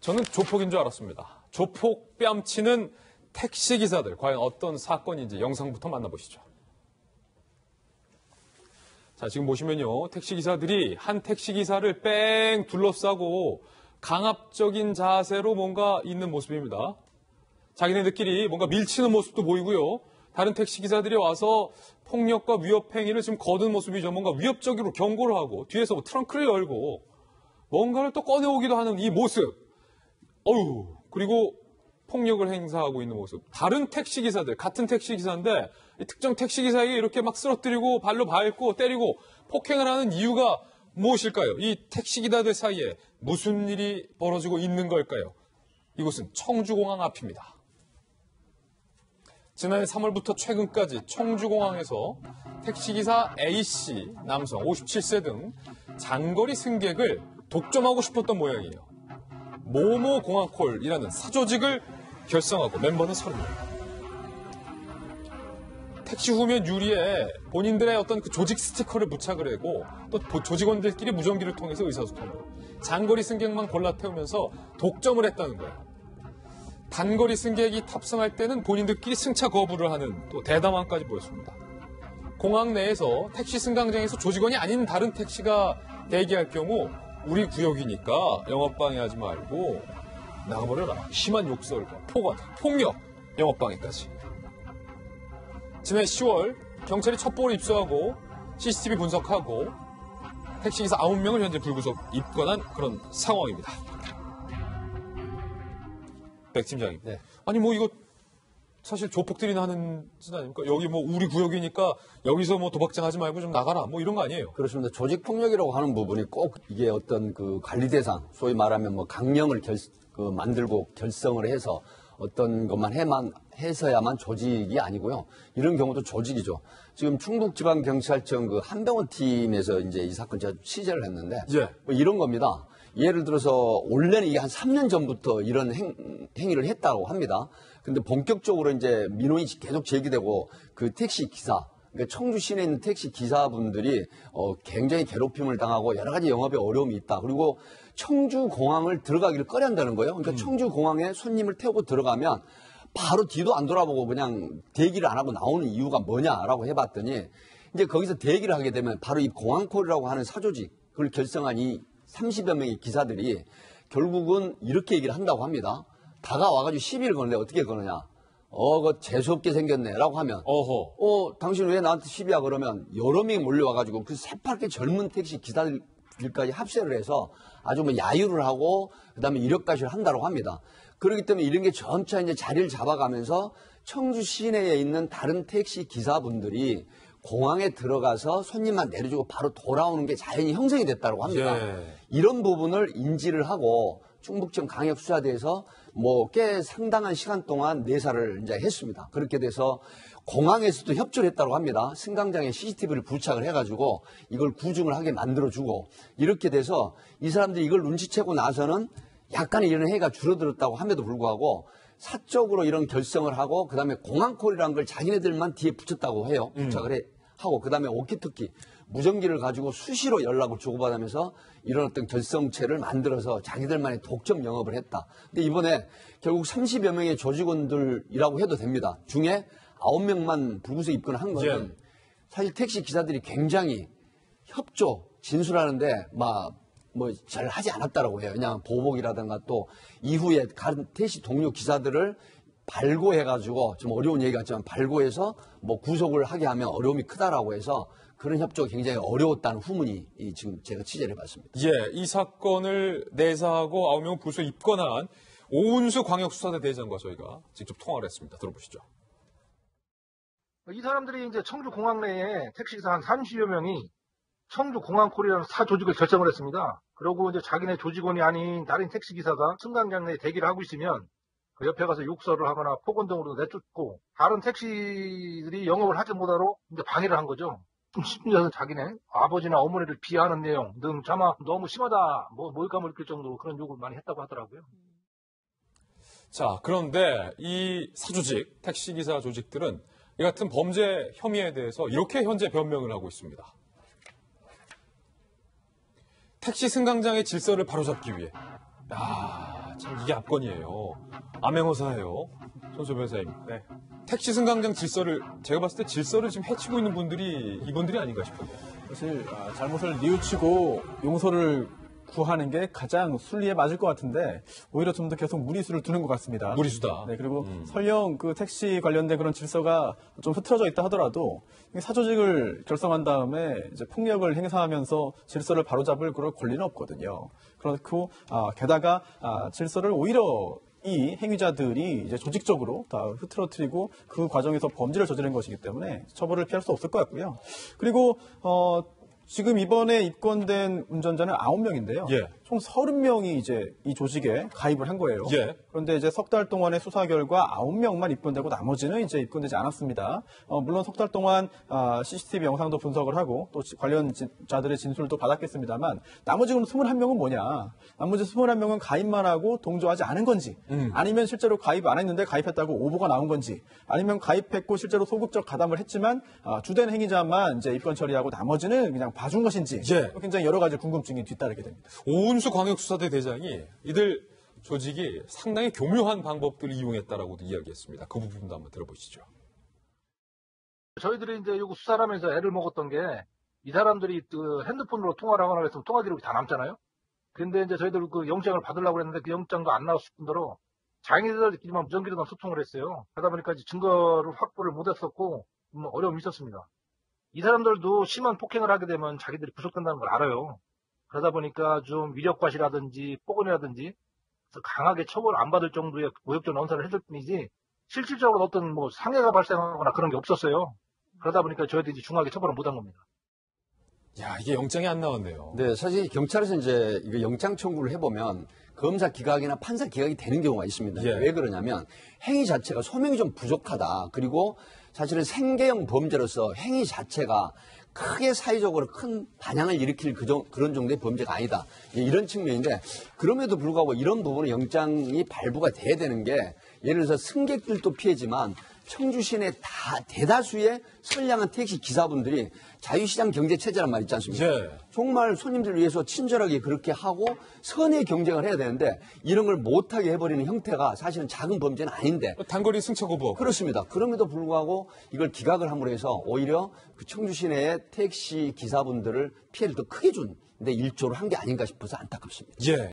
저는 조폭인 줄 알았습니다. 조폭 뺨치는 택시기사들, 과연 어떤 사건인지 영상부터 만나보시죠. 자, 지금 보시면요. 택시기사들이 한 택시기사를 뺑 둘러싸고 강압적인 자세로 뭔가 있는 모습입니다. 자기네들끼리 뭔가 밀치는 모습도 보이고요. 다른 택시기사들이 와서 폭력과 위협 행위를 지금 거둔 모습이죠. 뭔가 위협적으로 경고를 하고 뒤에서 뭐 트렁크를 열고 뭔가를 또 꺼내오기도 하는 이 모습. 그리고 폭력을 행사하고 있는 모습. 다른 택시기사들, 같은 택시기사인데 특정 택시기사에게 이렇게 막 쓰러뜨리고 발로 밟고 때리고 폭행을 하는 이유가 무엇일까요? 이 택시기사들 사이에 무슨 일이 벌어지고 있는 걸까요? 이곳은 청주공항 앞입니다. 지난해 3월부터 최근까지 청주공항에서 택시기사 A씨, 남성 57세 등 장거리 승객을 독점하고 싶었던 모양이에요. 모모공항콜이라는 사조직을 결성하고 멤버는 30명. 택시 후면 유리에 본인들의 어떤 그 조직 스티커를 부착을 하고 또 조직원들끼리 무전기를 통해서 의사소통으로 장거리 승객만 골라 태우면서 독점을 했다는 거예요. 단거리 승객이 탑승할 때는 본인들끼리 승차 거부를 하는 또 대담함까지 보였습니다. 공항 내에서 택시 승강장에서 조직원이 아닌 다른 택시가 대기할 경우 우리 구역이니까 영업방해하지 말고 나가버려라. 심한 욕설과 폭언, 폭력, 영업방해까지. 지난 10월 경찰이 첩보를 입수하고 CCTV 분석하고 택시기사 9명을 현재 불구속 입건한 그런 상황입니다. 백 팀장님. 네. 아니 뭐 이거 사실 조폭들이 하는 짓 아닙니까? 여기 뭐 우리 구역이니까 여기서 뭐 도박장 하지 말고 좀 나가라. 뭐 이런 거 아니에요? 그렇습니다. 조직폭력이라고 하는 부분이 꼭 이게 어떤 그 관리 대상, 소위 말하면 뭐 강령을 만들고 결성을 해서 어떤 것만 해서야만 조직이 아니고요. 이런 경우도 조직이죠. 지금 충북지방경찰청 그 한병원 팀에서 이제 이 사건 제가 취재를 했는데 뭐 이런 겁니다. 예를 들어서 원래는 이게 한 3년 전부터 이런 행위를 했다고 합니다. 근데 본격적으로 이제 민원이 계속 제기되고 그 택시 기사, 그러니까 청주 시내에 있는 택시 기사분들이 굉장히 괴롭힘을 당하고 여러 가지 영업에 어려움이 있다. 그리고 청주 공항을 들어가기를 꺼려한다는 거예요. 그러니까 청주 공항에 손님을 태우고 들어가면 바로 뒤도 안 돌아보고 그냥 대기를 안 하고 나오는 이유가 뭐냐라고 해봤더니 이제 거기서 대기를 하게 되면 바로 이 공항콜이라고 하는 사조직을 결성한 이 30여 명의 기사들이 결국은 이렇게 얘기를 한다고 합니다. 다가와가지고 시비를 거는데 어떻게 거느냐. 그거 재수없게 생겼네. 라고 하면, 당신 왜 나한테 시비야? 그러면 여러 명이 몰려와가지고 그 새파랗게 젊은 택시 기사들까지 합세를 해서 아주 뭐 야유를 하고 그 다음에 이력가시를 한다고 합니다. 그렇기 때문에 이런 게 점차 이제 자리를 잡아가면서 청주 시내에 있는 다른 택시 기사분들이 공항에 들어가서 손님만 내려주고 바로 돌아오는 게 자연히 형성이 됐다고 합니다. 이런 부분을 인지를 하고 충북청 강역수사대에서 뭐 꽤 상당한 시간 동안 내사를 이제 했습니다. 그렇게 돼서 공항에서도 협조를 했다고 합니다. 승강장에 CCTV를 부착을 해가지고 이걸 구증을 하게 만들어주고 이렇게 돼서 이 사람들이 이걸 눈치채고 나서는 약간의 이런 해가 줄어들었다고 함에도 불구하고 사적으로 이런 결성을 하고 그다음에 공항콜이라는 걸 자기네들만 뒤에 붙였다고 해요. 부착을 하고 그다음에 오키토키 무전기를 가지고 수시로 연락을 주고받으면서 이런 어떤 결성체를 만들어서 자기들만의 독점 영업을 했다. 근데 이번에 결국 30여 명의 조직원들이라고 해도 됩니다. 중에 9명만 불구속 입건한 것은 사실 택시 기사들이 굉장히 협조, 진술하는데 잘 하지 않았다라고 해요. 그냥 보복이라든가 또 이후에 다른 택시 동료 기사들을 발고해가지고 좀 어려운 얘기 같지만 발고해서 뭐 구속을 하게 하면 어려움이 크다라고 해서 그런 협조가 굉장히 어려웠다는 후문이 지금 제가 취재를 해봤습니다. 이 사건을 내사하고 9명 불구속 입건한 오은수 광역수사대 대장과 저희가 직접 통화를 했습니다. 들어보시죠. 이 사람들이 이제 청주 공항 내에 택시기사 한 30여 명이 청주 공항콜이라는 사조직을 결성을 했습니다. 그리고 이제 자기네 조직원이 아닌 다른 택시기사가 승강장 내에 대기를 하고 있으면 그 옆에 가서 욕설을 하거나 폭언 등으로 내쫓고 다른 택시들이 영업을 하지 못하도록 이제 방해를 한 거죠. 심지어는 자기네 아버지나 어머니를 비하하는 내용 등 차마 너무 심하다, 뭘까 느낄 정도로 그런 욕을 많이 했다고 하더라고요. 자, 그런데 이 사조직, 택시기사 조직들은 이 같은 범죄 혐의에 대해서 이렇게 현재 변명을 하고 있습니다. 택시 승강장의 질서를 바로잡기 위해 참 이게 압권이에요. 암행어사예요. 손소 변호사님. 네. 택시 승강장 질서를 제가 봤을 때 질서를 지금 해치고 있는 분들이 이분들이 아닌가 싶은데. 사실 잘못을 뉘우치고 용서를 구하는 게 가장 순리에 맞을 것 같은데 오히려 좀 더 계속 무리수를 두는 것 같습니다. 무리수다. 네, 그리고 설령 그 택시 관련된 그런 질서가 좀 흐트러져 있다 하더라도 사조직을 결성한 다음에 이제 폭력을 행사하면서 질서를 바로잡을 그런 권리는 없거든요. 그렇고 게다가 질서를 오히려 이 행위자들이 이제 조직적으로 다 흐트러뜨리고 그 과정에서 범죄를 저지른 것이기 때문에 처벌을 피할 수 없을 것 같고요. 그리고 지금 이번에 입건된 운전자는 9명인데요. 예. 총 30명이 이제 이 조직에 가입을 한 거예요. 예. 그런데 이제 석 달 동안의 수사 결과 9명만 입건되고 나머지는 이제 입건되지 않았습니다. 물론 석 달 동안 CCTV 영상도 분석을 하고 또 관련자들의 진술도 받았겠습니다만 나머지 그럼 21명은 뭐냐? 나머지 21명은 가입만 하고 동조하지 않은 건지 아니면 실제로 가입 안 했는데 가입했다고 오보가 나온 건지 아니면 가입했고 실제로 소극적 가담을 했지만 주된 행위자만 이제 입건 처리하고 나머지는 그냥 봐준 것인지 예. 굉장히 여러 가지 궁금증이 뒤따르게 됩니다. 오은수 광역수사대 대장이 이들 조직이 상당히 교묘한 방법들을 이용했다라고도 이야기했습니다. 그 부분도 한번 들어보시죠. 저희들이 이제 요거 수사를 하면서 애를 먹었던 게 이 사람들이 그 핸드폰으로 통화를 하거나 했으면 통화 기록이 다 남잖아요. 근데 이제 저희들 그 영장을 받으려고 했는데 그 영장도 안 나왔을 뿐더러 장애인들끼리만 무전기로만 소통을 했어요. 그러다 보니까 이제 증거를 확보를 못 했었고 어려움이 있었습니다. 이 사람들도 심한 폭행을 하게 되면 자기들이 구속된다는 걸 알아요. 그러다 보니까 좀 위력과시라든지 폭언이라든지 강하게 처벌 안 받을 정도의 모욕적 언사를 했을 뿐이지 실질적으로 어떤 뭐 상해가 발생하거나 그런 게 없었어요. 그러다 보니까 저희들이 중하게 처벌을 못한 겁니다. 야, 이게 영장이 안 나왔네요. 네, 사실 경찰에서 이제 이거 영장 청구를 해보면 검사 기각이나 판사 기각이 되는 경우가 있습니다. 예. 왜 그러냐면 행위 자체가 소명이 좀 부족하다. 그리고 사실은 생계형 범죄로서 행위 자체가 크게 사회적으로 큰 반향을 일으킬 그런 정도의 범죄가 아니다. 이런 측면인데 그럼에도 불구하고 이런 부분은 영장이 발부가 돼야 되는 게 예를 들어서 승객들도 피해지만 청주 시내 대다수의 선량한 택시 기사분들이 자유시장 경제 체제란 말 있지 않습니까? 예. 정말 손님들을 위해서 친절하게 그렇게 하고 선의 경쟁을 해야 되는데 이런 걸 못하게 해버리는 형태가 사실은 작은 범죄는 아닌데 단거리 승차 거부. 그렇습니다. 그럼에도 불구하고 이걸 기각을 함으로 해서 오히려 그 청주 시내의 택시 기사분들을 피해를 더 크게 준 데 일조를 한 게 아닌가 싶어서 안타깝습니다. 예.